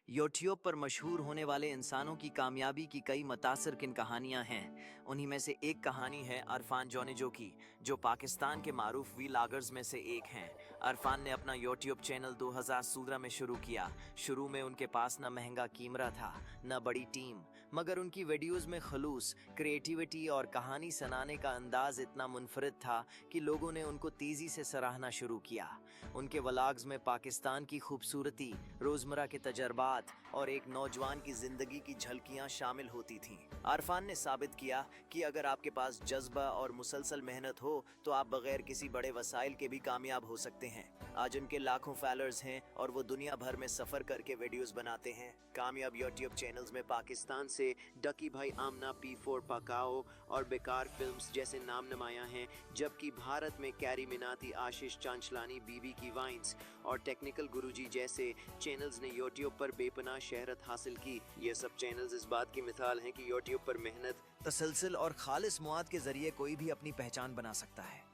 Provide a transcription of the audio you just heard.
YouTube पर मशहूर होने वाले इंसानों की कामयाबी की कई मुतासिर किन कहानियां हैं। उन्हीं में से एक कहानी है अरफान जोनेजो की, जो पाकिस्तान के मारूफ व्लॉगर्स में से एक हैं। अरफान ने अपना यूट्यूब चैनल 2017 में शुरू किया। शुरू में उनके पास न महंगा कैमरा था, न बड़ी टीम, मगर उनकी वीडियोस में खलूस, क्रिएटिविटी और कहानी सुनाने का अंदाज इतना मुनफरिद था कि लोगों ने उनको तेजी से सराहना शुरू किया। उनके व्लॉग्स में पाकिस्तान की खूबसूरती, रोजमर्रा के तजर्बात और एक नौजवान की जिंदगी की झलकियां शामिल होती थीं। अरफान ने साबित किया कि अगर आपके पास जज्बा और मुसलसल मेहनत हो तो आप बगैर किसी बड़े वसाइल के भी कामयाब हो सकते हैं। आज उनके लाखों फॉलोअर्स हैं और वो दुनिया भर में सफर करके वीडियोस बनाते हैं। कामयाब यूट्यूब चैनल्स में पाकिस्तान से डकी भाई आमना, P4 पकाओ और बेकार फिल्म्स जैसे नाम नुमायां हैं, जबकि भारत में कैरी मिनाती, आशीष चांचलानी, बीबी की वाइन्स और टेक्निकल गुरुजी जैसे चैनल्स ने यूट्यूब पर बेपनाह शहरत हासिल की। ये सब चैनल्स इस बात की मिसाल हैं कि यूट्यूब पर मेहनत, तसलसल और खालिस मवाद के जरिए कोई भी अपनी पहचान बना सकता है।